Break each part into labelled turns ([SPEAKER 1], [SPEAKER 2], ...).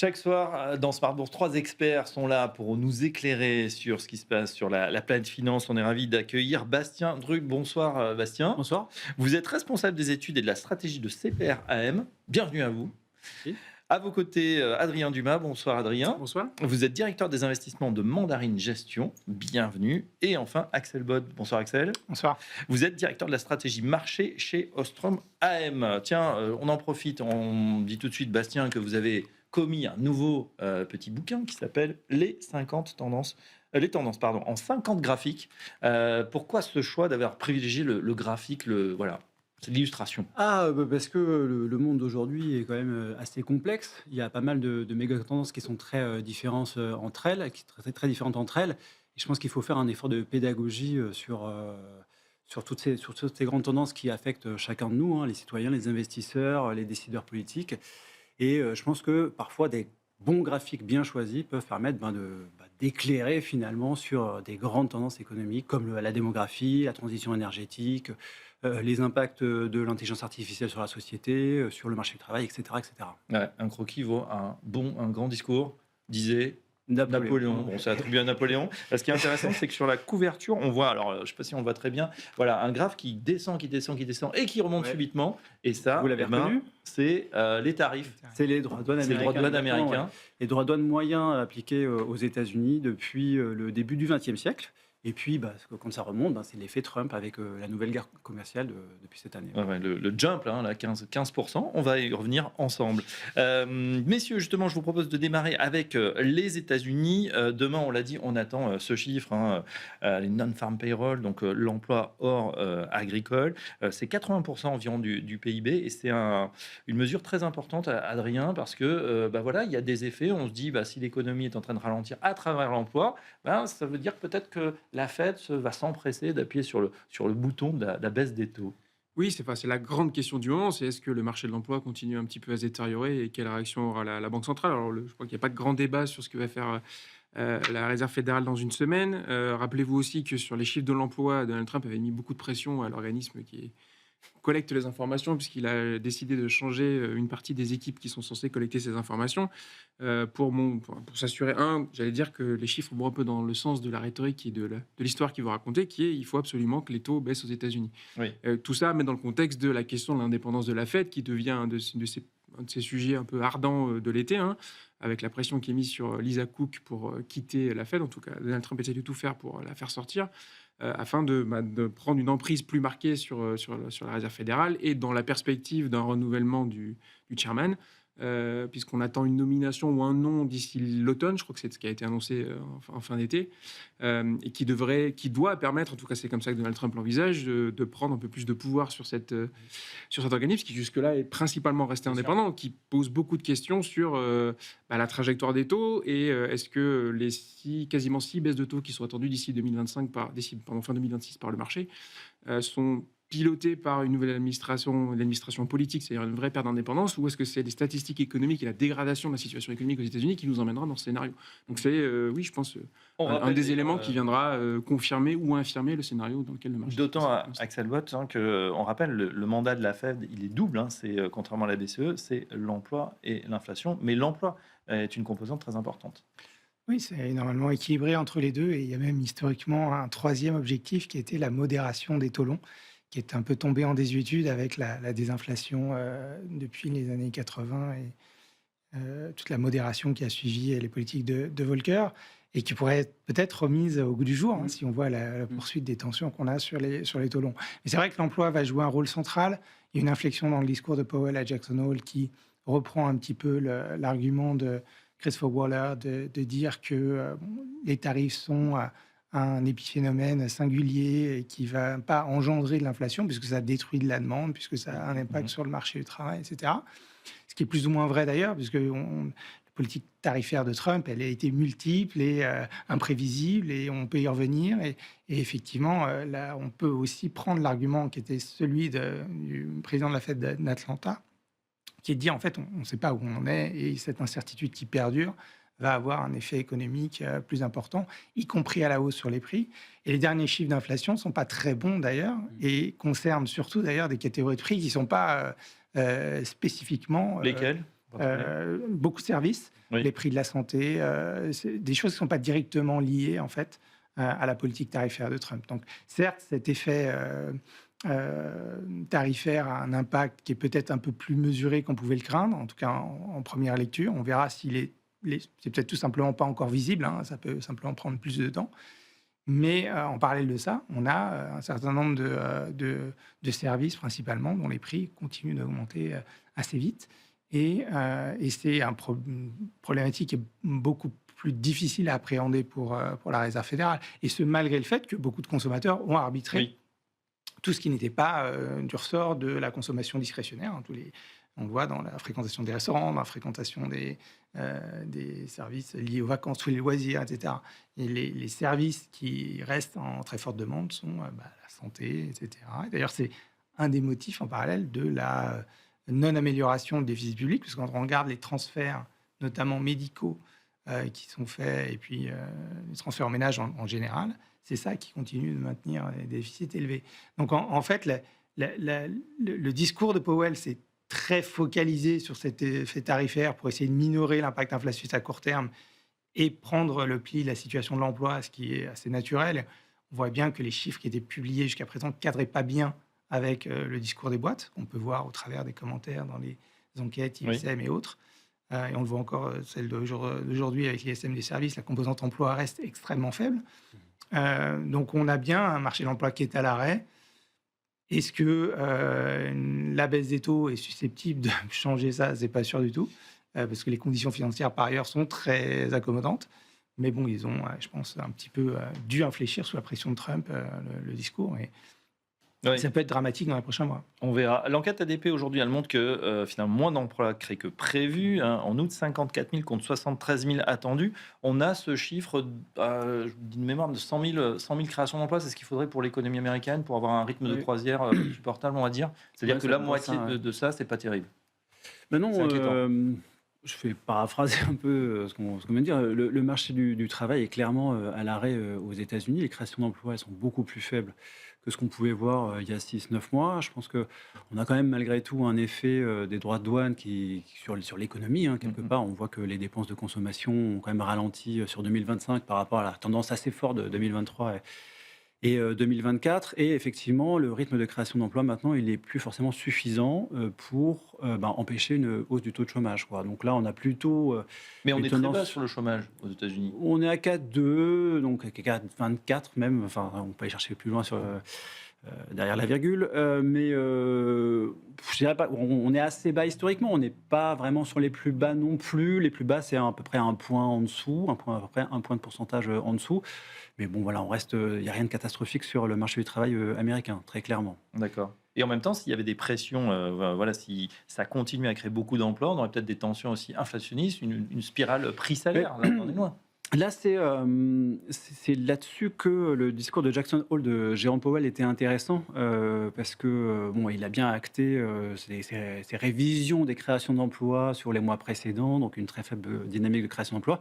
[SPEAKER 1] Chaque soir, dans Smart Bourse, 3 experts sont là pour nous éclairer sur ce qui se passe sur la planète finance. On est ravis d'accueillir Bastien Druc. Bonsoir, Bastien.
[SPEAKER 2] Bonsoir.
[SPEAKER 1] Vous êtes responsable des études et de la stratégie de CPR AM. Bienvenue à vous.
[SPEAKER 2] Oui.
[SPEAKER 1] À vos côtés, Adrien Dumas. Bonsoir, Adrien.
[SPEAKER 2] Bonsoir.
[SPEAKER 1] Vous êtes directeur des investissements de Mandarine Gestion. Bienvenue. Et enfin, Axel Bod. Bonsoir, Axel.
[SPEAKER 3] Bonsoir.
[SPEAKER 1] Vous êtes directeur de la stratégie marché chez Ostrom AM. Tiens, on en profite. On dit tout de suite, Bastien, que vous avez commis un nouveau petit bouquin qui s'appelle Les tendances en 50 graphiques. Pourquoi ce choix d'avoir privilégié le graphique, voilà, c'est de l'illustration?
[SPEAKER 2] Parce que le monde d'aujourd'hui est quand même assez complexe. Il y a pas mal de méga tendances qui sont très différentes entre elles, qui sont très, très différentes entre elles. Et je pense qu'il faut faire un effort de pédagogie sur toutes ces grandes tendances qui affectent chacun de nous, hein, les citoyens, les investisseurs, les décideurs politiques. Et je pense que parfois des bons graphiques bien choisis peuvent permettre d'éclairer finalement sur des grandes tendances économiques comme la démographie, la transition énergétique, les impacts de l'intelligence artificielle sur la société, sur le marché du travail, etc. etc.
[SPEAKER 1] Ouais, un croquis vaut un grand discours, disait Napoléon. Bon, c'est attribué à Napoléon. Ce qui est intéressant, c'est que sur la couverture, on voit, alors je ne sais pas si on le voit très bien, voilà, un graphe qui descend et qui remonte subitement. Et ça,
[SPEAKER 2] Vous l'avez reconnu ?
[SPEAKER 1] c'est les tarifs.
[SPEAKER 2] C'est les droits de douane
[SPEAKER 1] C'est les droits de douane américains.
[SPEAKER 2] Ouais. Les droits de douane moyens appliqués aux États-Unis depuis le début du XXe siècle. Et puis, quand ça remonte, c'est l'effet Trump avec la nouvelle guerre commerciale depuis cette année.
[SPEAKER 1] Ouais, le jump, là, 15%, on va y revenir ensemble. Messieurs, justement, je vous propose de démarrer avec les États-Unis. Demain, on l'a dit, on attend ce chiffre, les non-farm payroll, donc l'emploi hors agricole. C'est 80% environ du PIB et c'est une mesure très importante, Adrien, parce que voilà, il y a des effets. On se dit, si l'économie est en train de ralentir à travers l'emploi, ça veut dire peut-être que la Fed va s'empresser d'appuyer sur le bouton de la baisse des taux.
[SPEAKER 4] Oui, c'est la grande question du moment, c'est est-ce que le marché de l'emploi continue un petit peu à se détériorer et quelle réaction aura la Banque centrale. Alors, je crois qu'il n'y a pas de grand débat sur ce que va faire la Réserve fédérale dans une semaine. Rappelez-vous aussi que sur les chiffres de l'emploi, Donald Trump avait mis beaucoup de pression à l'organisme qui collecte les informations, puisqu'il a décidé de changer une partie des équipes qui sont censées collecter ces informations pour s'assurer, j'allais dire que les chiffres vont un peu dans le sens de la rhétorique et de l'histoire qu'il veut raconter, qui est il faut absolument que les taux baissent aux États-Unis. Oui. Tout ça, mais dans le contexte de la question de l'indépendance de la Fed, qui devient un de ces sujets un peu ardents de l'été, avec la pression qui est mise sur Lisa Cook pour quitter la Fed. En tout cas, Donald Trump essaie de tout faire pour la faire sortir, afin de prendre une emprise plus marquée sur la Réserve fédérale et dans la perspective d'un renouvellement du chairman, puisqu'on attend une nomination ou un nom d'ici l'automne, je crois que c'est ce qui a été annoncé en fin d'été, et qui doit permettre, en tout cas c'est comme ça que Donald Trump l'envisage, de prendre un peu plus de pouvoir sur cet organisme qui jusque-là est principalement resté indépendant, qui pose beaucoup de questions sur la trajectoire des taux et est-ce que les quasiment 6 baisses de taux qui sont attendues d'ici 2025 fin 2026 par le marché sont pilotées par une nouvelle l'administration politique, c'est-à-dire une vraie perte d'indépendance, ou est-ce que c'est les statistiques économiques et la dégradation de la situation économique aux États-Unis qui nous emmènera dans ce scénario? Donc c'est, oui, je pense, un des éléments qui viendra confirmer ou infirmer le scénario dans lequel le marché...
[SPEAKER 1] D'autant, Axel Bott, qu'on rappelle, le mandat de la Fed, il est double, c'est, contrairement à la BCE, c'est l'emploi et l'inflation, mais l'emploi est une composante très importante.
[SPEAKER 3] Oui, c'est normalement équilibré entre les deux et il y a même historiquement un troisième objectif qui était la modération des taux longs, qui est un peu tombé en désuétude avec la désinflation depuis les années 80 et toute la modération qui a suivi les politiques de Volcker et qui pourrait être peut-être remise au goût du jour si on voit la poursuite des tensions qu'on a sur les taux longs. Mais c'est vrai que l'emploi va jouer un rôle central. Il y a une inflexion dans le discours de Powell à Jackson Hole qui reprend un petit peu l'argument de Christopher Waller de dire que les tarifs sont un épiphénomène singulier et qui ne va pas engendrer de l'inflation puisque ça détruit de la demande, puisque ça a un impact sur le marché du travail, etc. Ce qui est plus ou moins vrai d'ailleurs, puisque la politique tarifaire de Trump, elle a été multiple et imprévisible et on peut y revenir. Et effectivement, là, on peut aussi prendre l'argument qui était celui du président de la Fed d'Atlanta, qui est de dire en fait, on ne sait pas où on en est et cette incertitude qui perdure va avoir un effet économique plus important, y compris à la hausse sur les prix. Et les derniers chiffres d'inflation ne sont pas très bons d'ailleurs, et concernent surtout d'ailleurs des catégories de prix qui ne sont pas spécifiquement...
[SPEAKER 1] Lesquelles ?
[SPEAKER 3] beaucoup de services,
[SPEAKER 1] Oui.
[SPEAKER 3] les prix de la santé, c'est des choses qui ne sont pas directement liées en fait à la politique tarifaire de Trump. Donc certes, cet effet tarifaire a un impact qui est peut-être un peu plus mesuré qu'on pouvait le craindre, en tout cas en première lecture. On verra s'il est, c'est peut-être tout simplement pas encore visible, hein, ça peut simplement prendre plus de temps. Mais en parallèle de ça, on a un certain nombre de services principalement dont les prix continuent d'augmenter assez vite. Et c'est une problématique qui est beaucoup plus difficile à appréhender pour la Réserve fédérale. Et ce, malgré le fait que beaucoup de consommateurs ont arbitré
[SPEAKER 1] Oui.
[SPEAKER 3] tout ce qui n'était pas du ressort de la consommation discrétionnaire. Hein, on le voit dans la fréquentation des restaurants, dans la fréquentation des services liés aux vacances, tous les loisirs, etc. Et les services qui restent en très forte demande sont la santé, etc. Et d'ailleurs, c'est un des motifs en parallèle de la non-amélioration du déficit public, parce que quand on regarde les transferts, notamment médicaux, qui sont faits, et puis les transferts en ménage en général, c'est ça qui continue de maintenir des déficits élevés. Donc en fait, le discours de Powell, c'est très focalisé sur cet effet tarifaire pour essayer de minorer l'impact inflationniste à court terme et prendre le pli de la situation de l'emploi, ce qui est assez naturel. On voit bien que les chiffres qui étaient publiés jusqu'à présent ne cadraient pas bien avec le discours des boîtes, qu'on peut voir au travers des commentaires dans les enquêtes ISM et autres. Et on le voit encore, celle d'aujourd'hui avec l'ISM des services, la composante emploi reste extrêmement faible. Donc on a bien un marché de l'emploi qui est à l'arrêt. Est-ce que la baisse des taux est susceptible de changer ça? C'est pas sûr du tout, parce que les conditions financières par ailleurs sont très accommodantes. Mais bon, ils ont, je pense, un petit peu dû infléchir sous la pression de Trump le discours. Et ça peut être dramatique dans les prochains mois.
[SPEAKER 1] On verra. L'enquête ADP aujourd'hui, elle montre que finalement moins d'emplois créés que prévu. Hein. En août, 54 000 contre 73 000 attendus. On a ce chiffre, je dis de mémoire, de 100 000 créations d'emplois. C'est ce qu'il faudrait pour l'économie américaine pour avoir un rythme de croisière supportable, on va dire. C'est-à-dire que la moitié de ça, c'est pas terrible.
[SPEAKER 2] Non, je vais paraphraser un peu ce qu'on vient de dire. Le marché du travail est clairement à l'arrêt aux États-Unis. Les créations d'emplois, elles sont beaucoup plus faibles que ce qu'on pouvait voir il y a 6-9 mois. Je pense qu'on a quand même malgré tout un effet des droits de douane sur l'économie. Hein, quelque part, on voit que les dépenses de consommation ont quand même ralenti sur 2025 par rapport à la tendance assez forte de 2023 et 2024. Et effectivement, le rythme de création d'emplois, maintenant, il n'est plus forcément suffisant pour empêcher une hausse du taux de chômage. Quoi. Donc là, on a plutôt...
[SPEAKER 1] Mais on est très bas sur le chômage aux États-Unis.
[SPEAKER 2] On est à 4,2, donc à 4,24 même. Enfin, on peut aller chercher plus loin derrière la virgule. Mais je dirais pas, on est assez bas historiquement. On n'est pas vraiment sur les plus bas non plus. Les plus bas, c'est à peu près un point en dessous, à peu près un point de pourcentage en dessous. Mais bon, voilà, il n'y a rien de catastrophique sur le marché du travail américain, très clairement.
[SPEAKER 1] D'accord. Et en même temps, s'il y avait des pressions, si ça continue à créer beaucoup d'emplois, on aurait peut-être des tensions aussi inflationnistes, une spirale prix-salaire. Là, on est loin.
[SPEAKER 2] Là, c'est là-dessus que le discours de Jackson Hole de Jérôme Powell était intéressant, parce que il a bien acté ces révisions des créations d'emplois sur les mois précédents, donc une très faible dynamique de création d'emplois.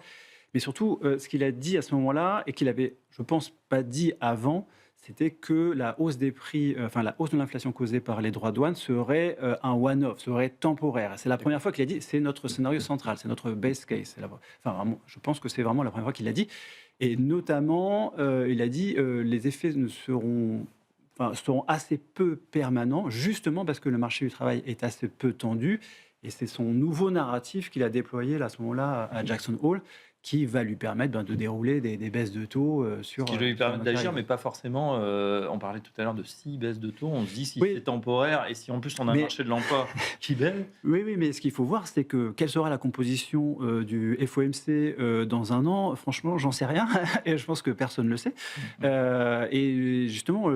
[SPEAKER 2] Mais surtout, ce qu'il a dit à ce moment-là, et qu'il avait, je pense, pas dit avant, c'était que la hausse des prix, la hausse de l'inflation causée par les droits de douane serait un one-off, serait temporaire. C'est la première fois qu'il a dit, c'est notre scénario central, c'est notre base case. Vraiment, je pense que c'est vraiment la première fois qu'il l'a dit. Et notamment, il a dit, les effets seront assez peu permanents, justement parce que le marché du travail est assez peu tendu. Et c'est son nouveau narratif qu'il a déployé à ce moment-là à Jackson Hole, qui va lui permettre de dérouler des baisses de taux sur...
[SPEAKER 1] Qui va lui permettre d'agir, mais pas forcément... on parlait tout à l'heure de 6 baisses de taux. On se dit si c'est temporaire et si en plus on a un marché de l'emploi qui baisse...
[SPEAKER 2] Oui, mais ce qu'il faut voir, c'est que quelle sera la composition du FOMC dans un an. Franchement, j'en sais rien. Et je pense que personne ne le sait. Et justement,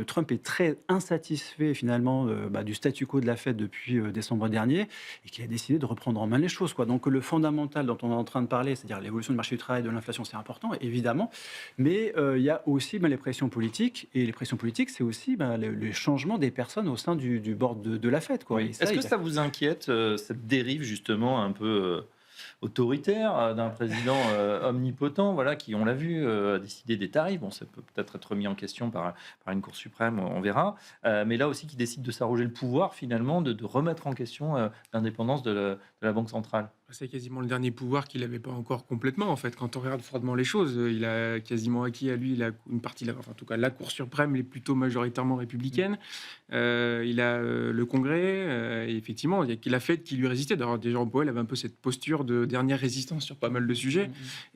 [SPEAKER 2] Trump est très insatisfait finalement du statu quo de la Fed depuis décembre dernier et qu'il a décidé de reprendre en main les choses. Donc le fondamental dont on est en train de parler, c'est-à-dire l'évolution du marché du travail, de l'inflation, c'est important, évidemment. Mais il y a aussi les pressions politiques. Et les pressions politiques, c'est aussi le changement des personnes au sein du board de la Fed.
[SPEAKER 1] Est-ce que ça vous inquiète, cette dérive justement un peu autoritaire d'un président omnipotent, voilà, qui, on l'a vu, a décidé des tarifs. Bon, ça peut peut-être être remis en question par une Cour suprême, on verra. Mais là aussi, qui décide de s'arroger le pouvoir, finalement, de remettre en question l'indépendance de la Banque centrale.
[SPEAKER 4] C'est quasiment le dernier pouvoir qu'il n'avait pas encore complètement, en fait. Quand on regarde froidement les choses, il a quasiment acquis à lui une partie, enfin, en tout cas, la Cour suprême est plutôt majoritairement républicaine. Il a le Congrès, et effectivement, il y a la Fed qui lui résistait. D'ailleurs, Jérôme Powell avait un peu cette posture de dernière résistance sur pas mal de sujets.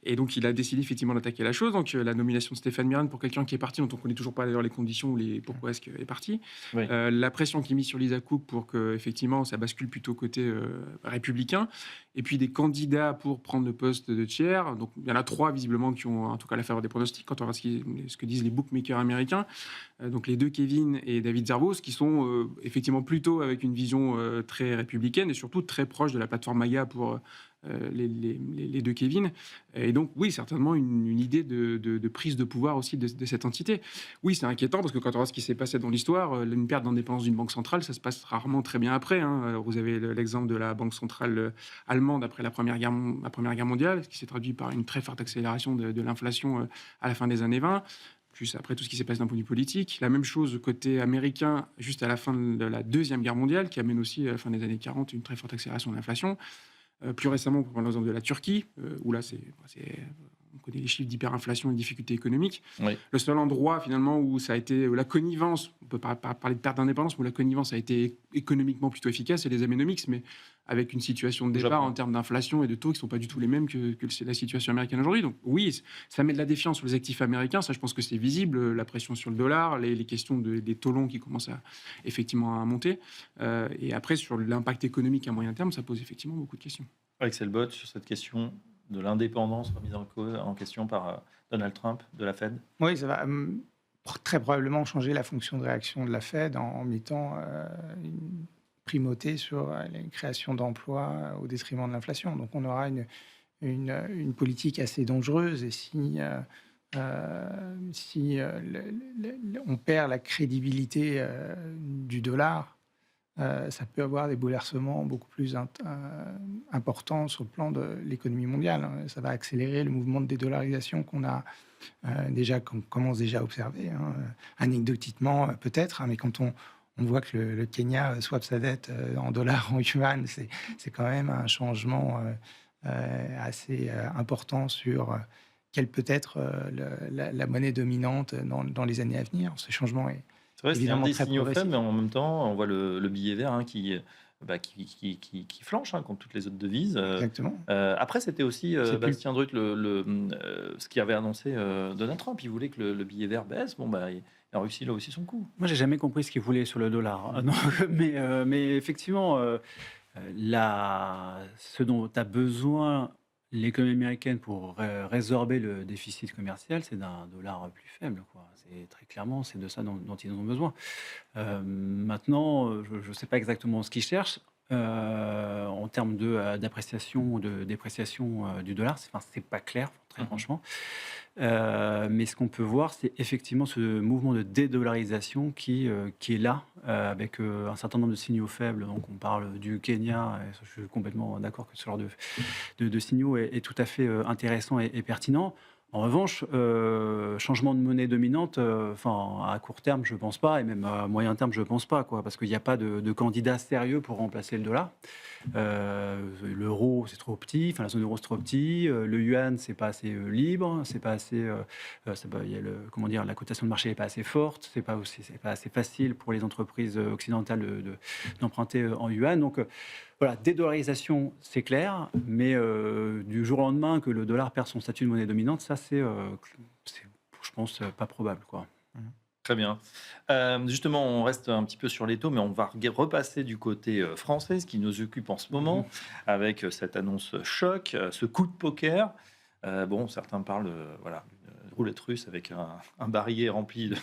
[SPEAKER 4] Et donc, il a décidé effectivement d'attaquer la chose. Donc, la nomination de Stéphane Mirren pour quelqu'un qui est parti, dont on ne connaît toujours pas d'ailleurs les conditions ou pourquoi est-ce qu'il est parti.
[SPEAKER 1] Oui.
[SPEAKER 4] La pression qu'il mise sur Lisa Cook pour que, effectivement, ça bascule plutôt côté républicain. Et puis des candidats pour prendre le poste de chair. Donc il y en a 3 visiblement qui ont en tout cas la faveur des pronostics quand on regarde ce que disent les bookmakers américains. Donc les 2 Kevin et David Zarvos qui sont effectivement plutôt avec une vision très républicaine et surtout très proche de la plateforme MAGA pour les 2 Kevin. Et donc, oui, certainement une idée de prise de pouvoir aussi de cette entité. Oui, c'est inquiétant parce que quand on regarde ce qui s'est passé dans l'histoire, une perte d'indépendance d'une banque centrale, ça se passe rarement très bien après. Vous avez l'exemple de la banque centrale allemande après la Première Guerre mondiale, ce qui s'est traduit par une très forte accélération de l'inflation à la fin des années 20. Plus après tout ce qui s'est passé d'un point de vue politique. La même chose côté américain, juste à la fin de la Deuxième Guerre mondiale, qui amène aussi à la fin des années 40 une très forte accélération de l'inflation. Plus récemment, pour prendre l'exemple de la Turquie, où là, on connaît les chiffres d'hyperinflation et de difficultés économiques.
[SPEAKER 1] Oui.
[SPEAKER 4] Le seul endroit, finalement, où ça a été la connivence, on peut pas parler de perte d'indépendance, mais où la connivence a été économiquement plutôt efficace, c'est les Abenomics, mais avec une situation de départ en termes d'inflation et de taux qui ne sont pas du tout les mêmes que la situation américaine aujourd'hui. Donc oui, ça met de la défiance sur les actifs américains, ça je pense que c'est visible, la pression sur le dollar, les questions des taux longs qui commencent effectivement à monter. Et après, sur l'impact économique à moyen terme, ça pose effectivement beaucoup de questions.
[SPEAKER 1] Axel Bott, sur cette question de l'indépendance remise en question par Donald Trump de la Fed.
[SPEAKER 3] Oui, ça va très probablement changer la fonction de réaction de la Fed en mettant une primauté sur la création d'emplois au détriment de l'inflation. Donc on aura une politique assez dangereuse et si on perd la crédibilité du dollar, ça peut avoir des bouleversements beaucoup plus importants sur le plan de l'économie mondiale. Ça va accélérer le mouvement de dédollarisation qu'on commence déjà à observer. Anecdotiquement, peut-être, mais quand on voit que le Kenya swap sa dette en dollars, en yuan, c'est quand même un changement assez important sur quelle peut être la monnaie dominante dans les années à venir. Ce changement est
[SPEAKER 1] C'est vrai, c'est un
[SPEAKER 3] évidemment
[SPEAKER 1] des
[SPEAKER 3] très
[SPEAKER 1] signaux
[SPEAKER 3] progressif.
[SPEAKER 1] faibles, mais en même temps, on voit le billet vert qui flanche contre toutes les autres devises.
[SPEAKER 3] Exactement.
[SPEAKER 1] Après, c'était aussi
[SPEAKER 3] C'est plus-
[SPEAKER 1] Bastien Drut, ce qui avait annoncé Donald Trump. Il voulait que le billet vert baisse. Bon, il a réussi là aussi son coup.
[SPEAKER 2] Moi, j'ai jamais compris ce qu'il voulait sur le dollar. Non, mais effectivement, ce dont a besoin l'économie américaine pour résorber le déficit commercial, c'est d'un dollar plus faible, quoi. C'est très clairement, c'est de ça dont ils ont besoin. Maintenant, je ne sais pas exactement ce qu'ils cherchent. En termes d'appréciation ou de dépréciation du dollar, c'est pas clair, très franchement. Mais ce qu'on peut voir, c'est effectivement ce mouvement de dédollarisation qui est là, avec un certain nombre de signaux faibles. Donc on parle du Kenya, et je suis complètement d'accord que ce genre de signaux est tout à fait intéressant et pertinent. En revanche, changement de monnaie dominante, à court terme, je ne pense pas, et même à moyen terme, je ne pense pas, parce qu'il n'y a pas de candidat sérieux pour remplacer le dollar. L'euro, c'est trop petit, la zone euro, c'est trop petit. Le yuan, c'est pas assez libre, c'est pas assez. La cotation de marché n'est pas assez forte, c'est pas assez facile pour les entreprises occidentales d'emprunter en yuan. Donc voilà, dédollarisation, c'est clair, mais du jour au lendemain que le dollar perd son statut de monnaie dominante, ça, c'est je pense, pas probable, quoi.
[SPEAKER 1] Très bien. Justement, on reste un petit peu sur les taux, mais on va repasser du côté français, ce qui nous occupe en ce moment, avec cette annonce choc, ce coup de poker. Certains parlent d'une roulette russe avec un barillet rempli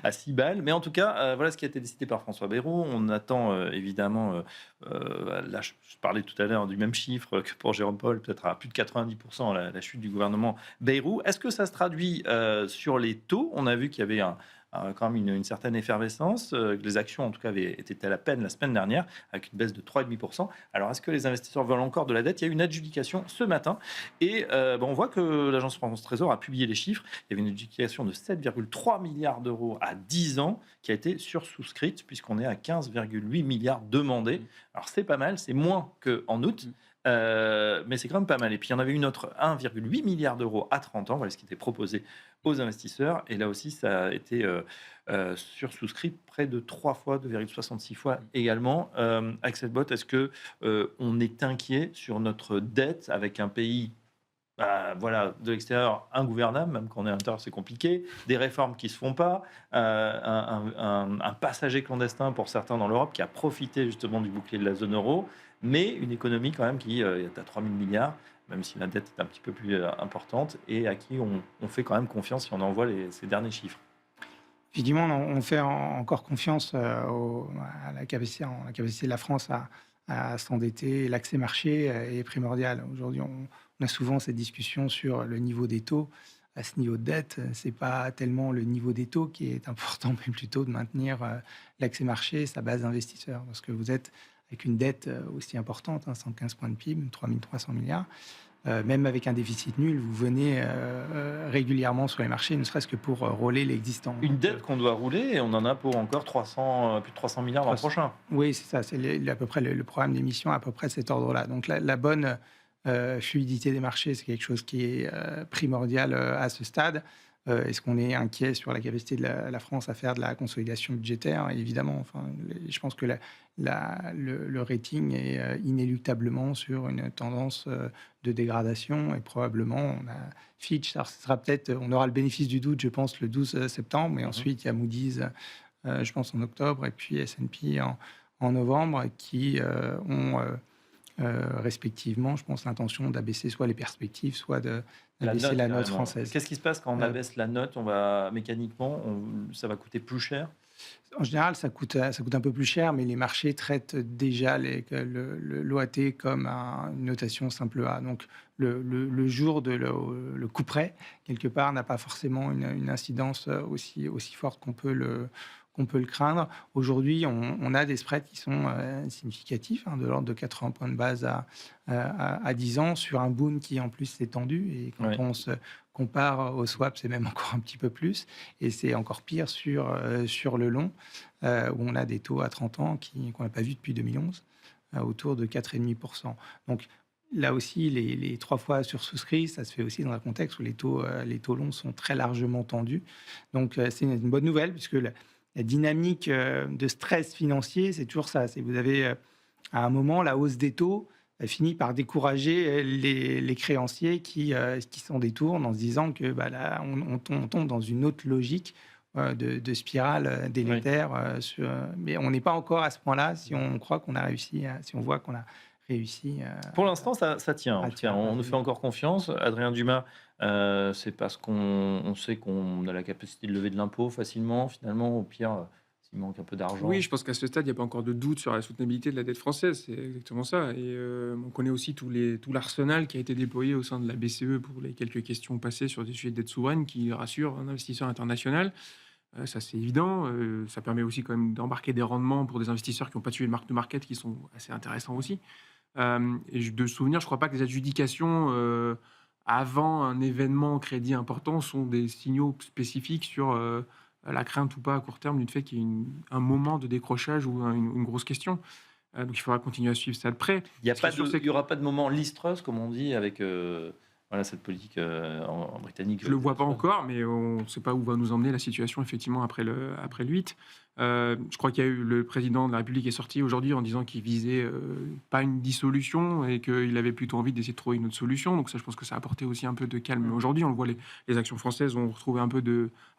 [SPEAKER 1] à 6 balles. Mais en tout cas, voilà ce qui a été décidé par François Bayrou. On attend évidemment, là je parlais tout à l'heure du même chiffre que pour Jérôme Powell, peut-être à plus de 90% la chute du gouvernement Bayrou. Est-ce que ça se traduit sur les taux ? On a vu qu'il y avait quand même une certaine effervescence. Les actions, en tout cas, avaient été à la peine la semaine dernière, avec une baisse de 3,5%. Alors, est-ce que les investisseurs veulent encore de la dette? Il y a eu une adjudication ce matin et on voit que l'Agence France Trésor a publié les chiffres. Il y avait une adjudication de 7,3 milliards d'euros à 10 ans qui a été sursouscrite, puisqu'on est à 15,8 milliards demandés. Alors, c'est pas mal, c'est moins qu'en août. Mais c'est quand même pas mal. Et puis il y en avait une autre, 1,8 milliard d'euros à 30 ans, voilà ce qui était proposé aux investisseurs. Et là aussi, ça a été sursouscrit près de 3 fois, 2,66 fois également. Axel Bott, est-ce que on est inquiet sur notre dette avec un pays voilà, de l'extérieur ingouvernable, même quand on est à l'intérieur, c'est compliqué, des réformes qui ne se font pas, un passager clandestin pour certains dans l'Europe qui a profité justement du bouclier de la zone euro, mais une économie quand même qui est à 3 000 milliards, même si la dette est un petit peu plus importante, et à qui on fait quand même confiance si on envoie ces derniers chiffres.
[SPEAKER 3] Effectivement, on fait encore confiance à la capacité de la France à s'endetter. L'accès marché est primordial. Aujourd'hui, on a souvent cette discussion sur le niveau des taux. À ce niveau de dette, ce n'est pas tellement le niveau des taux qui est important, mais plutôt de maintenir l'accès marché, sa base d'investisseurs. Parce que vous êtes avec une dette aussi importante, 115 points de PIB, 3 300 milliards. Même avec un déficit nul, vous venez régulièrement sur les marchés, ne serait-ce que pour rouler l'existant.
[SPEAKER 1] Une dette qu'on doit rouler, et on en a pour encore plus de 300 milliards l'an prochain.
[SPEAKER 3] Oui, c'est ça, c'est à peu près le programme d'émission, à peu près de cet ordre-là. Donc la bonne fluidité des marchés, c'est quelque chose qui est primordial à ce stade. Est-ce qu'on est inquiet sur la capacité de la France à faire de la consolidation budgétaire? Évidemment. Enfin, je pense que le rating est inéluctablement sur une tendance de dégradation et probablement on a Fitch. Alors, on aura le bénéfice du doute, je pense, le 12 septembre, et ensuite il y a Moody's, je pense, en octobre, et puis S&P en novembre, qui ont respectivement, je pense, l'intention d'abaisser soit les perspectives, soit d'abaisser la note française.
[SPEAKER 1] Qu'est-ce qui se passe quand on abaisse la note? Mécaniquement, ça va coûter plus cher?
[SPEAKER 3] En général, ça coûte un peu plus cher, mais les marchés traitent déjà l'OAT comme une notation simple A. Donc, le jour de le coup près, quelque part, n'a pas forcément une incidence aussi forte qu'on peut le craindre. Aujourd'hui, on a des spreads qui sont significatifs, de l'ordre de 80 points de base à 10 ans, sur un boom qui, en plus, s'est tendu. Et quand on se compare au swap, c'est même encore un petit peu plus. Et c'est encore pire sur le long, où on a des taux à 30 ans qu'on n'a pas vus depuis 2011, autour de 4,5%. Donc, là aussi, les 3 fois sursouscrits, ça se fait aussi dans un contexte où les taux longs sont très largement tendus. Donc, c'est une bonne nouvelle, puisque la dynamique de stress financier, c'est toujours ça. Vous avez, à un moment, la hausse des taux finit par décourager les créanciers qui s'en détournent en se disant que là, on tombe dans une autre logique de spirale délétère. Mais on n'est pas encore à ce point-là si on croit qu'on a réussi, si on voit qu'on a réussi.
[SPEAKER 1] Pour l'instant, ça tient. On nous fait encore confiance. Adrien Dumas, c'est parce qu'on sait qu'on a la capacité de lever de l'impôt facilement, finalement, au pire, s'il manque un peu d'argent.
[SPEAKER 4] Oui, je pense qu'à ce stade, il n'y a pas encore de doute sur la soutenabilité de la dette française. C'est exactement ça. Et on connaît aussi tout l'arsenal qui a été déployé au sein de la BCE pour les quelques questions passées sur des sujets de dette souveraine qui rassurent un investisseur international. Ça, c'est évident. Ça permet aussi quand même d'embarquer des rendements pour des investisseurs qui n'ont pas tué le mark-to-market, qui sont assez intéressants aussi. Et de souvenir, je ne crois pas que les adjudications avant un événement crédit important sont des signaux spécifiques sur la crainte ou pas à court terme du fait qu'il y ait un moment de décrochage ou une grosse question. Donc il faudra continuer à suivre ça de près.
[SPEAKER 1] Il n'y aura pas de moment Liz-Truss, comme on dit, avec cette politique en britannique.
[SPEAKER 4] Je ne le vois pas encore, mais on ne sait pas où va nous emmener la situation effectivement après le 8. Je crois qu'il y a eu le président de la République est sorti aujourd'hui en disant qu'il visait pas une dissolution et qu'il avait plutôt envie d'essayer de trouver une autre solution. Donc ça, je pense que ça a apporté aussi un peu de calme. Aujourd'hui, on le voit, les actions françaises ont retrouvé un peu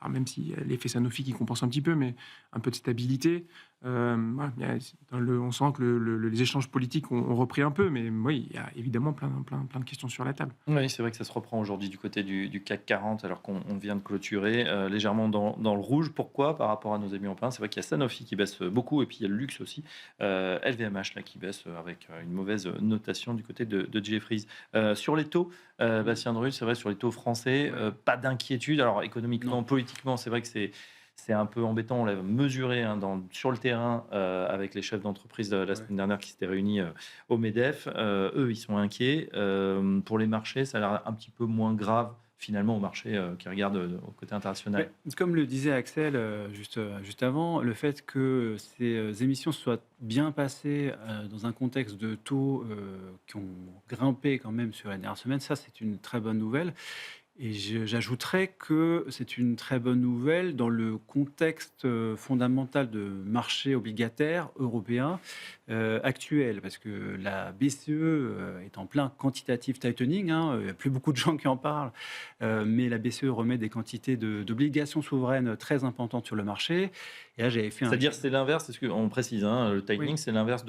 [SPEAKER 4] alors même si l'effet Sanofi qui compense un petit peu, mais un peu de stabilité. On sent que les échanges politiques ont repris un peu, mais oui, il y a évidemment plein de questions sur la table.
[SPEAKER 1] Oui, c'est vrai que ça se reprend aujourd'hui du côté du CAC 40, alors qu'on vient de clôturer légèrement dans le rouge. Pourquoi? Par rapport à nos amis européens, c'est vrai qu'il y a Sanofi qui baisse beaucoup, et puis il y a le luxe aussi, LVMH là, qui baisse avec une mauvaise notation du côté de Jefferies. Sur les taux, Bastien Dreux, c'est vrai, sur les taux français, pas d'inquiétude. Alors économiquement, politiquement, c'est vrai que c'est un peu embêtant, on l'a mesuré hein, sur le terrain avec les chefs d'entreprise la
[SPEAKER 2] Ouais.
[SPEAKER 1] semaine dernière qui s'étaient réunis au MEDEF. Eux, ils sont inquiets. Pour les marchés, ça a l'air un petit peu moins grave finalement au marché qui regarde au côté international.
[SPEAKER 2] Ouais, comme le disait Axel juste avant, le fait que ces émissions se soient bien passées dans un contexte de taux qui ont grimpé quand même sur la dernière semaine, ça c'est une très bonne nouvelle. Et j'ajouterais que c'est une très bonne nouvelle dans le contexte fondamental de marché obligataire européen actuel, parce que la BCE est en plein quantitative tightening, hein, il n'y a plus beaucoup de gens qui en parlent, mais la BCE remet des quantités d'obligations souveraines très importantes sur le marché. Et là, j'avais fait un...
[SPEAKER 1] C'est-à-dire, c'est l'inverse, c'est ce qu'on précise, hein, le tightening,
[SPEAKER 2] Oui,
[SPEAKER 1] c'est l'inverse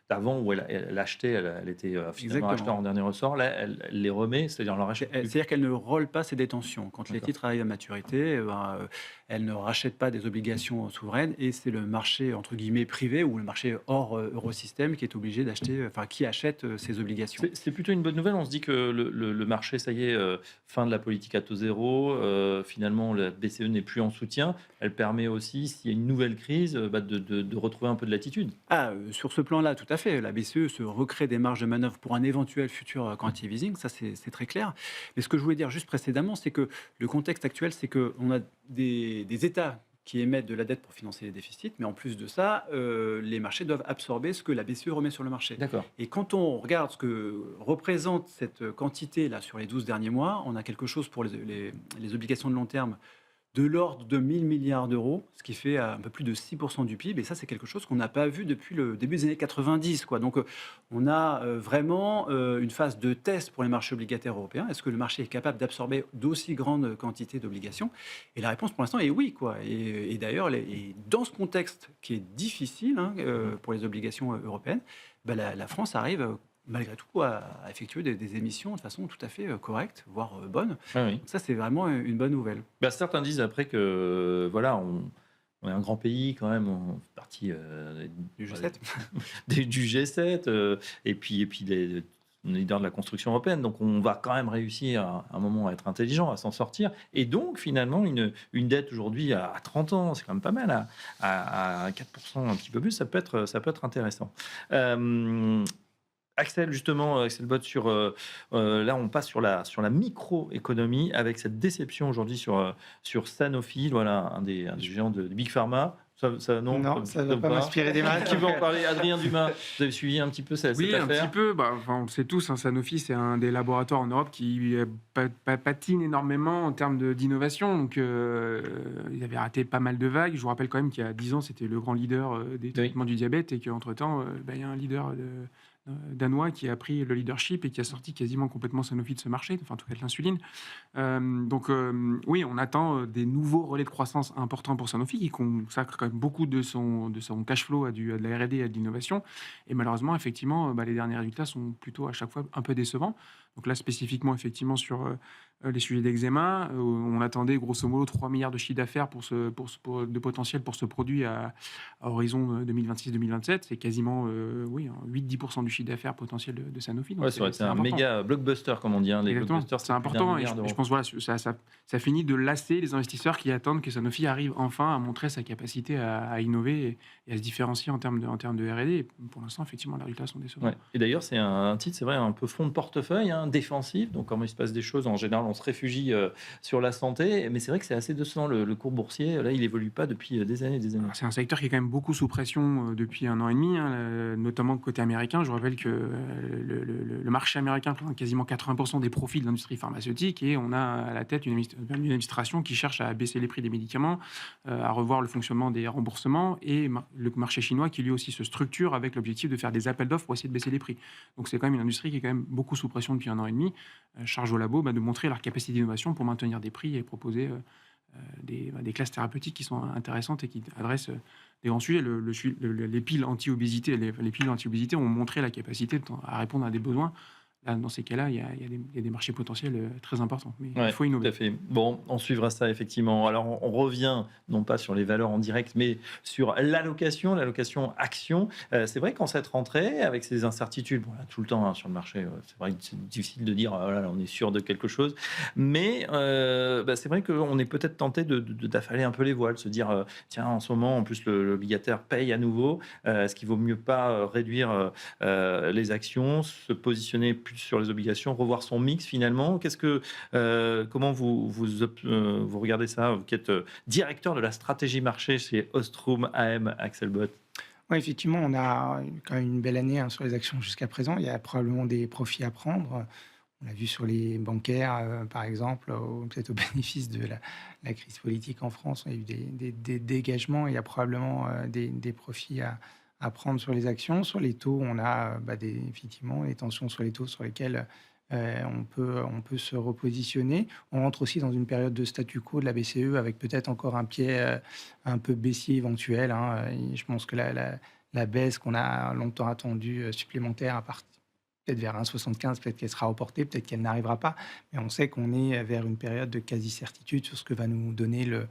[SPEAKER 1] d'avant où elle achetait, elle était finalement achetée
[SPEAKER 2] exactement.
[SPEAKER 1] en dernier ressort. Là, elle les remet, c'est-à-dire, elle ne rachète plus.
[SPEAKER 2] C'est-à-dire qu'elle ne rôle pas ses détentions. Quand les
[SPEAKER 1] D'accord.
[SPEAKER 2] titres arrivent à maturité, elle ne rachète pas des obligations souveraines et c'est le marché entre guillemets privé ou le marché hors eurosystème qui est obligé d'acheter, enfin qui achète ces obligations.
[SPEAKER 1] C'est plutôt une bonne nouvelle. On se dit que le marché, ça y est, fin de la politique à taux zéro. Finalement, la BCE n'est plus en soutien. Elle permet aussi, s'il y a une nouvelle crise, de retrouver un peu de latitude.
[SPEAKER 2] Sur ce plan-là, tout à fait. La BCE se recrée des marges de manœuvre pour un éventuel futur quantitative easing, ça c'est très clair. Mais ce que je voulais dire juste précédemment, c'est que le contexte actuel, c'est qu'on a des États qui émettent de la dette pour financer les déficits, mais en plus de ça, les marchés doivent absorber ce que la BCE remet sur le marché.
[SPEAKER 1] D'accord.
[SPEAKER 2] Et quand on regarde ce que représente cette quantité-là sur les 12 derniers mois, on a quelque chose pour les obligations de long terme de l'ordre de 1 000 milliards d'euros, ce qui fait un peu plus de 6% du PIB. Et ça, c'est quelque chose qu'on n'a pas vu depuis le début des années 90. Quoi. Donc, on a vraiment une phase de test pour les marchés obligataires européens. Est-ce que le marché est capable d'absorber d'aussi grandes quantités d'obligations? Et la réponse, pour l'instant, est oui. Quoi. Et d'ailleurs, et dans ce contexte qui est difficile pour les obligations européennes, la France arrive malgré tout, à effectuer des émissions de façon tout à fait correcte, voire bonne.
[SPEAKER 1] Ah oui.
[SPEAKER 2] Donc ça, c'est vraiment une bonne nouvelle.
[SPEAKER 1] Certains disent après que voilà, on est un grand pays quand même, on fait partie
[SPEAKER 2] Du G7.
[SPEAKER 1] du G7 et puis on est leader de la construction européenne, donc on va quand même réussir à un moment à être intelligent, à s'en sortir. Et donc finalement, une dette aujourd'hui à 30 ans, c'est quand même pas mal, à 4%, un petit peu plus, ça peut être intéressant. Axel, justement, Axel Bott, là, on passe sur la microéconomie avec cette déception aujourd'hui sur Sanofi, voilà, un des géants de Big Pharma. Non,
[SPEAKER 3] Non, ça ne va pas m'inspirer des masses.
[SPEAKER 1] Qui veut en parler? Adrien Dumas, vous avez suivi un petit peu cette
[SPEAKER 4] Oui, un
[SPEAKER 1] affaire?
[SPEAKER 4] petit peu. On le sait tous, hein, Sanofi, c'est un des laboratoires en Europe qui patine énormément en termes d'innovation. Donc, ils avaient raté pas mal de vagues. Je vous rappelle quand même qu'il y a 10 ans, c'était le grand leader des traitements du diabète et qu'entre-temps, il y a un leader danois qui a pris le leadership et qui a sorti quasiment complètement Sanofi de ce marché, enfin en tout cas de l'insuline. Oui, on attend des nouveaux relais de croissance importants pour Sanofi qui consacre quand même beaucoup de son cash flow à de la R&D et à de l'innovation. Et malheureusement, effectivement, les derniers résultats sont plutôt à chaque fois un peu décevants. Donc là, spécifiquement, effectivement, sur les sujets d'eczéma, on attendait grosso modo 3 milliards de chiffre d'affaires de potentiel pour ce produit à horizon 2026-2027. C'est quasiment 8-10% du chiffre d'affaires potentiel de Sanofi. Donc
[SPEAKER 1] Ouais, ça aurait été un méga blockbuster, comme on dit. Hein. Les
[SPEAKER 4] Exactement.
[SPEAKER 1] blockbusters,
[SPEAKER 4] C'est important. Et
[SPEAKER 1] $1 milliard.
[SPEAKER 4] je pense voilà, ça finit de lasser les investisseurs qui attendent que Sanofi arrive enfin à montrer sa capacité à innover et à se différencier en termes de R&D. Et pour l'instant, effectivement, les résultats sont décevants.
[SPEAKER 1] Ouais. Et d'ailleurs, c'est un titre, c'est vrai, un peu fond de portefeuille, hein, défensif. Donc, quand il se passe des choses, en général, on se réfugie sur la santé. Mais c'est vrai que c'est assez décevant. Le cours boursier, là, il évolue pas depuis des années et des années.
[SPEAKER 4] Alors, c'est un secteur qui est quand même beaucoup sous pression depuis 1 an et demi, notamment côté américain. Je rappelle que le marché américain prend quasiment 80% des profits de l'industrie pharmaceutique et on a à la tête une administration qui cherche à baisser les prix des médicaments, à revoir le fonctionnement des remboursements et le marché chinois qui lui aussi se structure avec l'objectif de faire des appels d'offres pour essayer de baisser les prix. Donc c'est quand même une industrie qui est quand même beaucoup sous pression depuis 1 an et demi. Charge au labo de montrer leur capacité d'innovation pour maintenir des prix et proposer des classes thérapeutiques qui sont intéressantes et qui adressent des grands sujets. Les piles anti-obésité, les piles anti-obésité ont montré la capacité à répondre à des besoins Là, dans ces cas-là, il y a des marchés potentiels très importants. Mais il
[SPEAKER 1] Ouais,
[SPEAKER 4] faut
[SPEAKER 1] tout
[SPEAKER 4] innover.
[SPEAKER 1] à fait. Bon, on suivra ça effectivement. Alors, on revient non pas sur les valeurs en direct, mais sur l'allocation action. C'est vrai qu'en cette rentrée, avec ces incertitudes, bon, là, tout le temps sur le marché, c'est vrai que c'est difficile de dire, voilà, on est sûr de quelque chose. Mais c'est vrai qu'on est peut-être tenté d'affaler un peu les voiles, de se dire, tiens, en ce moment, en plus, l'obligataire paye à nouveau. Est-ce qu'il vaut mieux pas réduire les actions, se positionner plus sur les obligations, revoir son mix finalement? Comment vous regardez ça? Vous qui êtes directeur de la stratégie marché chez Ostrom AM Axel Bott.
[SPEAKER 3] Ouais, effectivement, on a quand même une belle année, hein, sur les actions jusqu'à présent. Il y a probablement des profits à prendre. On l'a vu sur les bancaires, par exemple, peut-être au bénéfice de la crise politique en France. Il y a eu des dégagements. Il y a probablement des profits à prendre sur les actions. Sur les taux, on a effectivement les tensions sur les taux sur lesquels on peut se repositionner. On rentre aussi dans une période de statu quo de la BCE avec peut-être encore un pied un peu baissier éventuel, hein. Et je pense que la baisse qu'on a longtemps attendue, supplémentaire à partir peut-être vers 1,75, peut-être qu'elle sera reportée, peut-être qu'elle n'arrivera pas. Mais on sait qu'on est vers une période de quasi-certitude sur ce que va nous donner le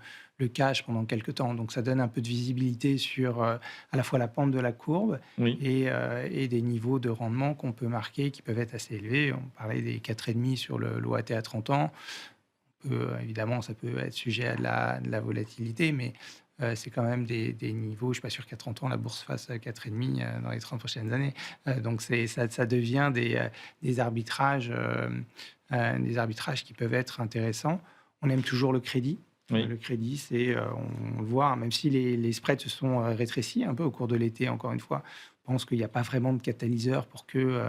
[SPEAKER 3] cash pendant quelques temps. Donc ça donne un peu de visibilité sur à la fois la pente de la courbe
[SPEAKER 1] Oui,
[SPEAKER 3] et des niveaux de rendement qu'on peut marquer qui peuvent être assez élevés. On parlait des 4,5 sur l'OAT à 30 ans. Évidemment, ça peut être sujet à de la volatilité, mais c'est quand même des niveaux. Je ne suis pas sûr qu'à 30 ans, la bourse fasse 4,5 dans les 30 prochaines années. Donc, ça devient des arbitrages qui peuvent être intéressants. On aime toujours le crédit.
[SPEAKER 1] oui.
[SPEAKER 3] Le crédit, on le voit, hein, même si les spreads se sont rétrécis un peu au cours de l'été, encore une fois, je pense qu'il n'y a pas vraiment de catalyseur pour que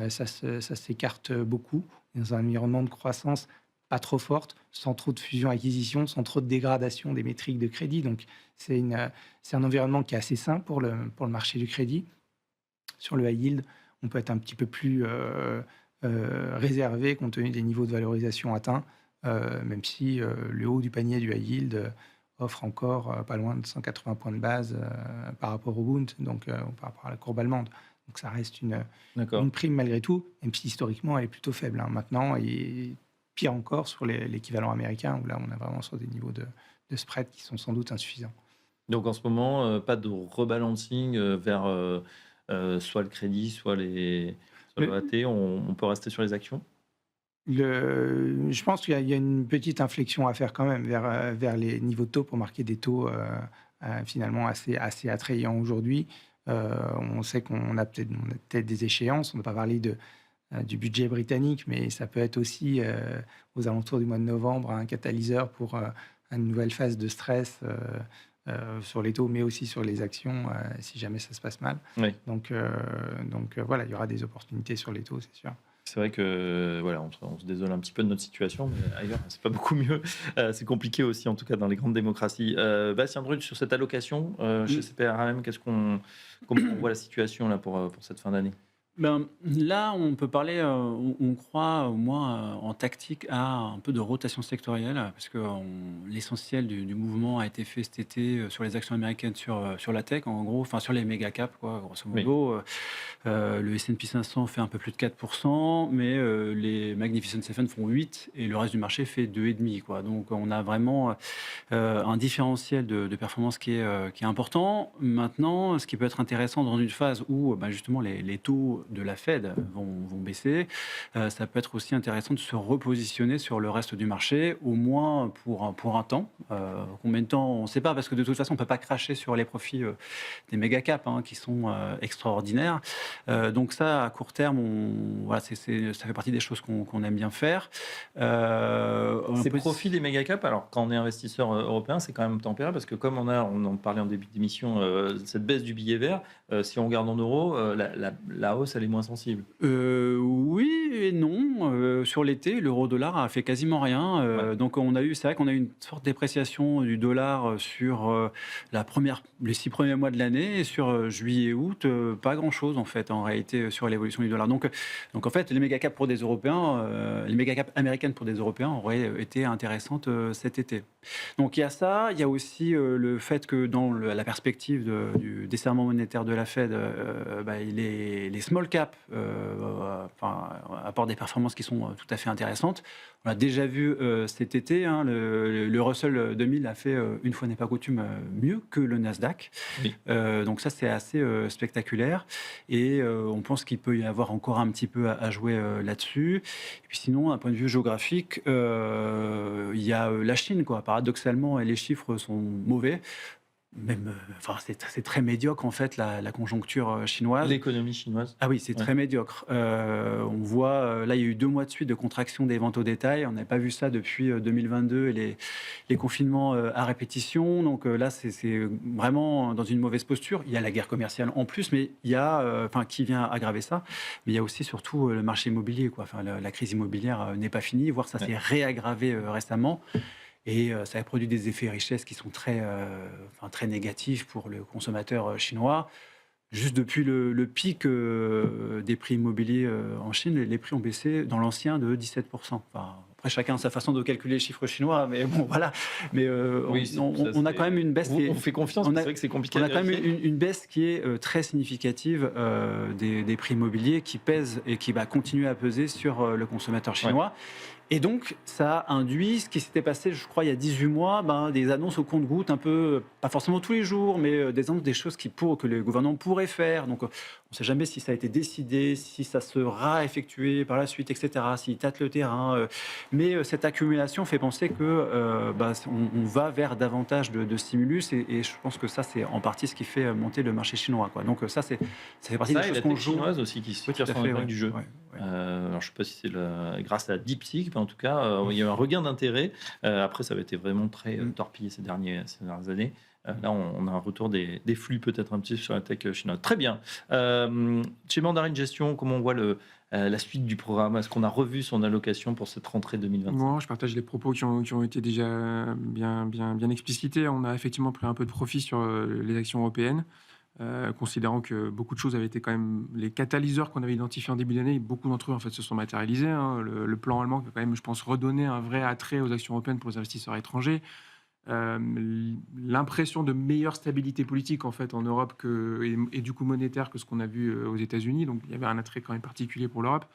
[SPEAKER 3] ça s'écarte beaucoup dans un environnement de croissance pas trop forte, sans trop de fusion-acquisition, sans trop de dégradation des métriques de crédit. Donc, c'est un environnement qui est assez sain pour le marché du crédit. Sur le high yield, on peut être un petit peu plus réservé compte tenu des niveaux de valorisation atteints, même si le haut du panier du high yield offre encore pas loin de 180 points de base par rapport au Bund, donc par rapport à la courbe allemande. Donc ça reste
[SPEAKER 1] D'accord.
[SPEAKER 3] une prime malgré tout, même si historiquement elle est plutôt faible, hein. Maintenant, et pire encore sur l'équivalent américain, où là on a vraiment sur des niveaux de spread qui sont sans doute insuffisants.
[SPEAKER 1] Donc en ce moment, pas de rebalancing vers soit le crédit, soit le
[SPEAKER 3] Le-
[SPEAKER 1] AT. On peut rester sur les actions?
[SPEAKER 3] Je pense qu'il y a une petite inflexion à faire quand même vers les niveaux de taux pour marquer des taux finalement assez attrayants aujourd'hui. On sait qu'on a peut-être des échéances. On ne va pas parler du budget britannique, mais ça peut être aussi aux alentours du mois de novembre un catalyseur pour une nouvelle phase de stress sur les taux, mais aussi sur les actions si jamais ça se passe mal.
[SPEAKER 1] Oui.
[SPEAKER 3] Donc voilà, il y aura des opportunités sur les taux, c'est sûr.
[SPEAKER 1] C'est vrai que voilà, on se désole un petit peu de notre situation, mais ailleurs, c'est pas beaucoup mieux. C'est compliqué aussi, en tout cas dans les grandes démocraties. Bastien Drut, sur cette allocation chez CPRM, comment on voit la situation là pour cette fin d'année?
[SPEAKER 2] Ben, là, on peut parler, on croit au moins en tactique à un peu de rotation sectorielle, parce que l'essentiel du mouvement a été fait cet été sur les actions américaines sur la tech, en gros, enfin sur les méga caps, quoi, grosso
[SPEAKER 1] Oui.
[SPEAKER 2] modo. Le S&P 500 fait un peu plus de 4%, mais les Magnificent Seven font 8% et le reste du marché fait 2,5%, quoi. Donc on a vraiment un différentiel de performance qui est important. Maintenant, ce qui peut être intéressant dans une phase où justement les taux de la Fed vont baisser, ça peut être aussi intéressant de se repositionner sur le reste du marché, au moins pour un temps. Combien de temps, on ne sait pas, parce que de toute façon, on ne peut pas cracher sur les profits des méga caps, hein, qui sont extraordinaires. Donc ça, à court terme, voilà, ça fait partie des choses qu'on aime bien faire.
[SPEAKER 1] Ces profits des méga caps, alors quand on est investisseur européen, c'est quand même tempéré parce que comme on en parlait en début d'émission, cette baisse du billet vert, si on regarde en euros, la hausse elle est moins sensible.
[SPEAKER 2] Oui et non. Sur l'été, l'euro-dollar a fait quasiment rien. Donc c'est vrai qu'on a eu une forte dépréciation du dollar sur les 6 premiers mois de l'année, et sur juillet et août, pas grand-chose en fait en réalité sur l'évolution du dollar. Donc en fait, les méga caps pour des Européens, les méga caps américaines pour des Européens auraient été intéressantes cet été. Donc il y a ça, il y a aussi le fait que dans la perspective du desserrement monétaire de la Fed, les small small cap apportent des performances qui sont tout à fait intéressantes. On l'a déjà vu cet été, hein, le Russell 2000 a fait, une fois n'est pas coutume, mieux que le Nasdaq.
[SPEAKER 1] Oui.
[SPEAKER 2] Donc ça, c'est assez spectaculaire. Et on pense qu'il peut y avoir encore un petit peu à jouer là-dessus. Et puis sinon, d'un point de vue géographique, il y a la Chine, quoi. Paradoxalement, et les chiffres sont mauvais. Même, c'est très médiocre en fait la conjoncture chinoise.
[SPEAKER 1] L'économie chinoise.
[SPEAKER 2] Ah oui, c'est
[SPEAKER 1] Ouais.
[SPEAKER 2] très médiocre. On voit, là, il y a eu 2 mois de suite de contraction des ventes au détail. On n'avait pas vu ça depuis 2022 et les confinements à répétition. Donc là, c'est vraiment dans une mauvaise posture. Il y a la guerre commerciale en plus, mais il y a, qui vient aggraver ça. Mais il y a aussi surtout le marché immobilier, quoi. Enfin, la crise immobilière n'est pas finie, voire ça s'est réaggravé récemment. Et ça a produit des effets richesse qui sont très négatifs pour le consommateur chinois. Juste depuis le pic des prix immobiliers en Chine, les prix ont baissé dans l'ancien de 17%. Enfin, après, chacun a sa façon de calculer les chiffres chinois, mais bon, voilà. Mais on a quand même une baisse.
[SPEAKER 1] On fait confiance, mais c'est vrai que c'est compliqué.
[SPEAKER 2] On
[SPEAKER 1] à
[SPEAKER 2] a quand même
[SPEAKER 1] vérifier.
[SPEAKER 2] une baisse qui est très significative des prix immobiliers qui pèse et qui va continuer à peser sur le consommateur chinois. Et donc, ça induit ce qui s'était passé, je crois, il y a 18 mois, des annonces au compte-gouttes, un peu, pas forcément tous les jours, mais des annonces, des choses que le gouvernement pourrait faire. Donc, on ne sait jamais si ça a été décidé, si ça sera effectué par la suite, etc., s'il tâte le terrain. Mais cette accumulation fait penser que on va vers davantage de stimulus, et je pense que ça, c'est en partie ce qui fait monter le marché chinois, quoi. Donc, ça fait partie
[SPEAKER 1] Ça
[SPEAKER 2] des
[SPEAKER 1] et
[SPEAKER 2] choses
[SPEAKER 1] la
[SPEAKER 2] qu'on
[SPEAKER 1] tech
[SPEAKER 2] joue.
[SPEAKER 1] chinoise aussi qui
[SPEAKER 2] Oui, tout à
[SPEAKER 1] tire son
[SPEAKER 2] fait,
[SPEAKER 1] épingle
[SPEAKER 2] ouais.
[SPEAKER 1] du jeu.
[SPEAKER 2] Ouais, ouais.
[SPEAKER 1] Alors, je ne sais pas si c'est grâce à DeepSeek, mais en tout cas, il y a eu un regain d'intérêt. Après, ça avait été vraiment très torpillé ces dernières années. Là, on a un retour des flux peut-être un petit peu sur la tech chinoise. Très bien. Chez Mandarin Gestion, comment on voit la suite du programme? Est-ce qu'on a revu son allocation pour cette rentrée 2025?
[SPEAKER 4] Moi, je partage les propos qui ont été déjà bien explicités. On a effectivement pris un peu de profit sur les actions européennes, considérant que beaucoup de choses avaient été quand même les catalyseurs qu'on avait identifiés en début d'année. Beaucoup d'entre eux en fait se sont matérialisés, hein. Le plan allemand qui a quand même, je pense, redonné un vrai attrait aux actions européennes pour les investisseurs étrangers. L'impression de meilleure stabilité politique en fait en Europe et du coup monétaire que ce qu'on a vu aux États-Unis. Donc il y avait un attrait quand même particulier pour l'Europe.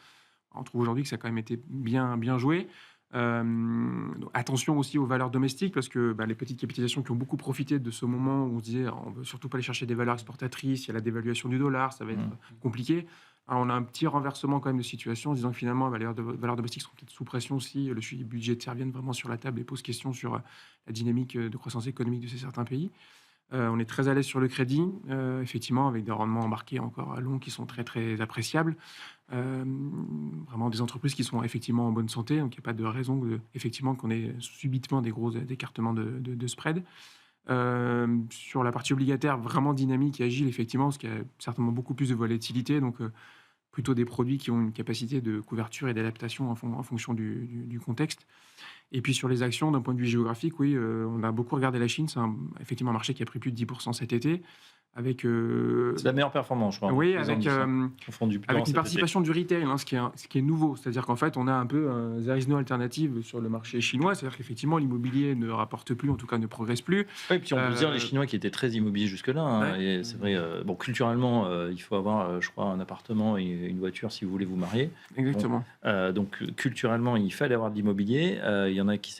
[SPEAKER 4] On trouve aujourd'hui que ça a quand même été bien joué. Donc attention aussi aux valeurs domestiques parce que les petites capitalisations qui ont beaucoup profité de ce moment où on se disait on ne veut surtout pas aller chercher des valeurs exportatrices, il y a la dévaluation du dollar, ça va être compliqué. Alors on a un petit renversement quand même de situation en se disant que finalement les valeurs domestiques sont peut-être sous pression si le suivi budgétaire vient vraiment sur la table et pose question sur la dynamique de croissance économique de certains pays. On est très à l'aise sur le crédit, effectivement, avec des rendements embarqués encore à long qui sont très, très appréciables. Vraiment des entreprises qui sont effectivement en bonne santé, donc il n'y a pas de raison effectivement qu'on ait subitement des gros écartements de spread. Sur la partie obligataire, vraiment dynamique et agile, effectivement, parce qu'il y a certainement beaucoup plus de volatilité, donc plutôt des produits qui ont une capacité de couverture et d'adaptation en fonction du contexte. Et puis sur les actions, d'un point de vue géographique, oui, on a beaucoup regardé la Chine. C'est effectivement un marché qui a pris plus de 10% cet été. Avec,
[SPEAKER 1] c'est la meilleure performance, je crois.
[SPEAKER 4] oui, avec une participation du retail, hein, ce qui est nouveau. C'est-à-dire qu'en fait, on a un peu un there is no alternative sur le marché chinois. C'est-à-dire qu'effectivement, l'immobilier ne rapporte plus, en tout cas ne progresse plus.
[SPEAKER 1] Oui, puis on peut dire les Chinois qui étaient très immobiliers jusque-là. Hein, et c'est vrai, culturellement, il faut avoir, je crois, un appartement et une voiture si vous voulez vous marier.
[SPEAKER 4] Exactement.
[SPEAKER 1] Donc, culturellement, il fallait avoir de l'immobilier. Il y en a qui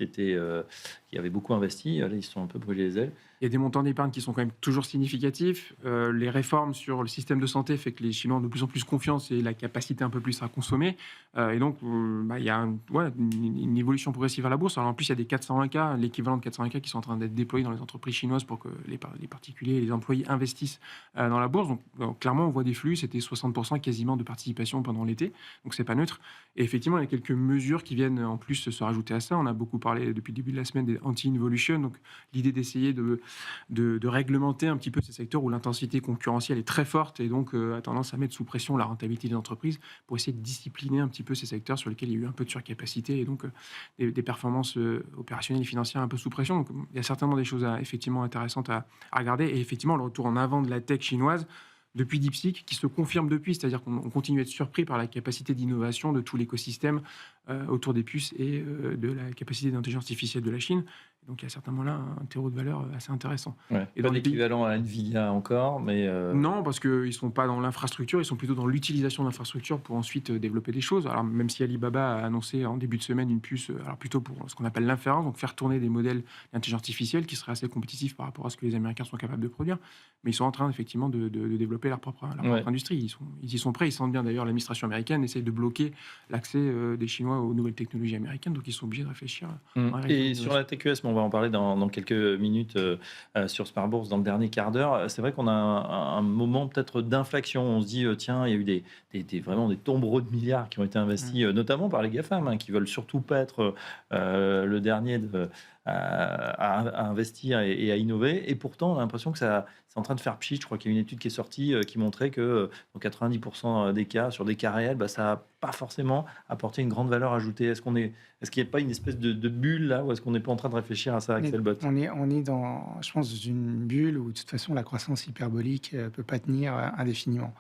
[SPEAKER 1] avaient beaucoup investi. Là, ils se sont un peu brûlés les ailes.
[SPEAKER 4] Il y a des montants d'épargne qui sont quand même toujours significatifs. Les réformes sur le système de santé fait que les Chinois ont de plus en plus confiance et la capacité un peu plus à consommer. Et donc, il y a une évolution progressive à la bourse. Alors, en plus, il y a des 401K, l'équivalent de 401K qui sont en train d'être déployés dans les entreprises chinoises pour que les particuliers et les employés investissent dans la bourse. Donc, clairement, on voit des flux. C'était 60% quasiment de participation pendant l'été. Donc, c'est pas neutre. Et effectivement, il y a quelques mesures qui viennent en plus se rajouter à ça. On a beaucoup parlé depuis le début de la semaine des anti-involution. Donc, l'idée d'essayer de réglementer un petit peu ces secteurs où l'intensité concurrentielle est très forte et donc a tendance à mettre sous pression la rentabilité des entreprises pour essayer de discipliner un petit peu ces secteurs sur lesquels il y a eu un peu de surcapacité et donc des performances opérationnelles et financières un peu sous pression. Donc il y a certainement des choses effectivement intéressantes à regarder et effectivement le retour en avant de la tech chinoise depuis DeepSeek, qui se confirme depuis, c'est-à-dire qu'on continue à être surpris par la capacité d'innovation de tout l'écosystème autour des puces et de la capacité d'intelligence artificielle de la Chine. Donc il y a certainement là un terreau de valeur assez intéressant.
[SPEAKER 1] Ouais.
[SPEAKER 4] Et
[SPEAKER 1] Pas
[SPEAKER 4] dans les pays
[SPEAKER 1] d'équivalent à Nvidia encore, mais
[SPEAKER 4] non, parce qu'ils ne sont pas dans l'infrastructure, ils sont plutôt dans l'utilisation de l'infrastructure pour ensuite développer des choses. Alors, même si Alibaba a annoncé en début de semaine une puce, alors plutôt pour ce qu'on appelle l'inférence, donc faire tourner des modèles d'intelligence artificielle qui seraient assez compétitifs par rapport à ce que les Américains sont capables de produire. Mais ils sont en train, effectivement, de développer leur propre
[SPEAKER 1] Ouais.
[SPEAKER 4] industrie. Ils y sont prêts, ils sentent bien d'ailleurs, l'administration américaine essaye de bloquer l'accès des Chinois aux nouvelles technologies américaines, donc ils sont obligés de réfléchir à la
[SPEAKER 1] Et sur
[SPEAKER 4] réglementation.
[SPEAKER 1] la TQS, mais on va en parler dans quelques minutes sur Smart Bourse dans le dernier quart d'heure. C'est vrai qu'on a un moment peut-être d'inflexion. On se dit, tiens, il y a eu vraiment des tombereaux de milliards qui ont été investis, notamment par les GAFAM, hein, qui veulent surtout pas être le dernier à investir et à innover. Et pourtant, on a l'impression que c'est en train de faire pchit. Je crois qu'il y a une étude qui est sortie qui montrait que dans 90% des cas, sur des cas réels, ça n'a pas forcément apporté une grande valeur ajoutée. Est-ce qu'il n'y a pas une espèce de bulle là, ou est-ce qu'on n'est pas en train de réfléchir à ça, Axel Bott?
[SPEAKER 3] On est dans, je pense, dans une bulle où de toute façon la croissance hyperbolique ne peut pas tenir indéfiniment.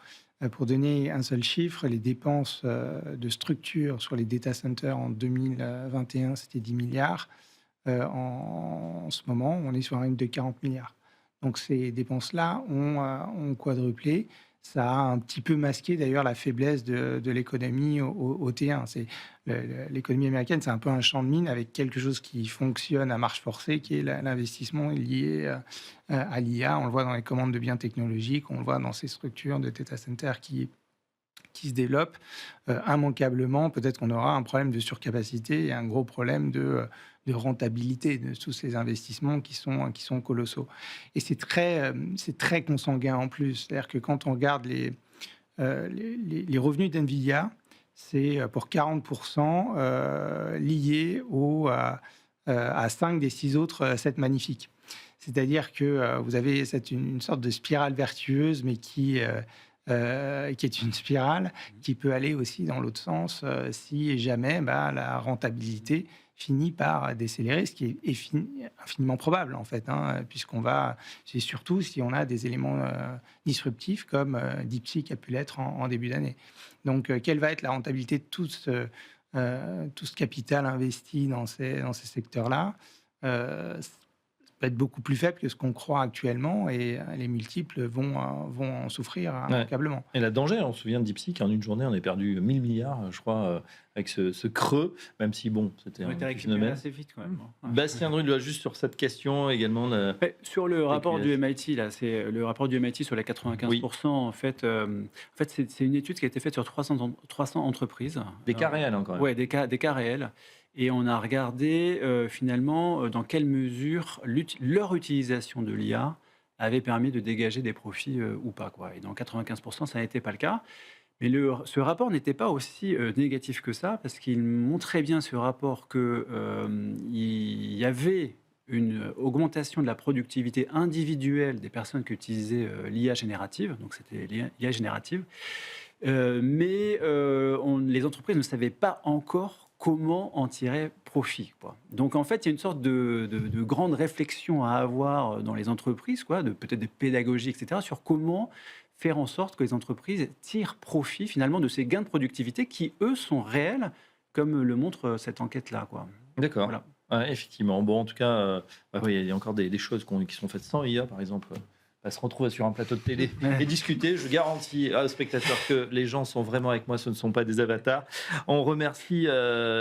[SPEAKER 3] Pour donner un seul chiffre, les dépenses de structure sur les data centers en 2021, c'était 10 milliards. En ce moment, on est sur un rythme de 40 milliards. Donc ces dépenses-là ont quadruplé. Ça a un petit peu masqué d'ailleurs la faiblesse de l'économie au T1. L'économie américaine, c'est un peu un champ de mine avec quelque chose qui fonctionne à marche forcée, qui est l'investissement lié à l'IA. On le voit dans les commandes de biens technologiques, on le voit dans ces structures de data center qui se développent immanquablement. Peut-être qu'on aura un problème de surcapacité et un gros problème de rentabilité de tous ces investissements qui sont colossaux. Et c'est très consanguin en plus. C'est-à-dire que quand on regarde les revenus d'NVIDIA, c'est pour 40% lié à 5 des 6 autres assets magnifiques. C'est-à-dire que vous avez une sorte de spirale vertueuse, mais qui est une spirale qui peut aller aussi dans l'autre sens si jamais la rentabilité finit par décélérer, ce qui est infiniment probable en fait, c'est surtout si on a des éléments disruptifs comme DeepSeek a pu l'être en début d'année. Donc, quelle va être la rentabilité de tout ce capital investi dans ces secteurs-là? Peut être beaucoup plus faible que ce qu'on croit actuellement et les multiples vont en souffrir immanquablement.
[SPEAKER 1] Et la danger, on se souvient de DeepSeek, en une journée, on a perdu 1000 milliards, je crois, avec ce creux, même si, bon, c'était un phénomène.
[SPEAKER 2] assez vite quand même.
[SPEAKER 1] Bastien Drull, juste sur cette question également.
[SPEAKER 2] Sur le rapport
[SPEAKER 1] TQS.
[SPEAKER 2] du MIT, là, c'est le rapport du MIT sur les 95%. En fait, c'est une étude qui a été faite sur 300 entreprises.
[SPEAKER 1] Des cas réels, encore.
[SPEAKER 2] Oui, des cas réels. Et on a regardé finalement dans quelle mesure leur utilisation de l'IA avait permis de dégager des profits ou pas, quoi. Et dans 95%, ça n'était pas le cas. Mais ce rapport n'était pas aussi négatif que ça, parce qu'il montrait bien, ce rapport, qu'il y avait une augmentation de la productivité individuelle des personnes qui utilisaient l'IA générative, donc c'était l'IA générative, mais les entreprises ne savaient pas encore comment en tirer profit, quoi. Donc en fait, il y a une sorte de grande réflexion à avoir dans les entreprises, quoi, peut-être des pédagogies, etc., sur comment faire en sorte que les entreprises tirent profit finalement de ces gains de productivité qui, eux, sont réels, comme le montre cette enquête-là, quoi.
[SPEAKER 1] D'accord.
[SPEAKER 2] Voilà.
[SPEAKER 1] Ouais, effectivement. Bon, en tout cas, oui, il y a encore des choses qui sont faites sans IA, par exemple. Se retrouver sur un plateau de télé et discuter. Je garantis aux spectateurs que les gens sont vraiment avec moi, ce ne sont pas des avatars. On remercie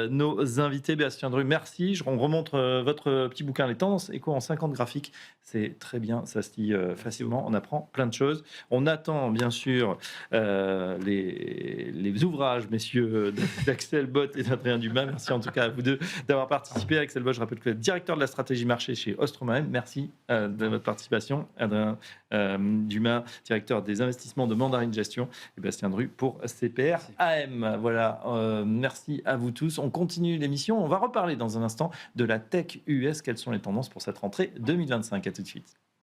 [SPEAKER 1] nos invités. Bastien Drull, merci. On remonte votre petit bouquin, Les tendances éco en 50 graphiques. C'est très bien, ça se lit facilement. On apprend plein de choses. On attend bien sûr les ouvrages, messieurs, d'Axel Bott et d'Adrien Dumas. Merci en tout cas à vous deux d'avoir participé. Axel Bott, je rappelle que vous êtes directeur de la stratégie marché chez Ostromaem. Merci de votre participation. Adrien Dumas, directeur des investissements de Mandarin Gestion, et Bastien Drull pour CPR AM. Voilà, merci à vous tous. On continue l'émission. On va reparler dans un instant de la tech US. Quelles sont les tendances pour cette rentrée 2025? À tout de suite.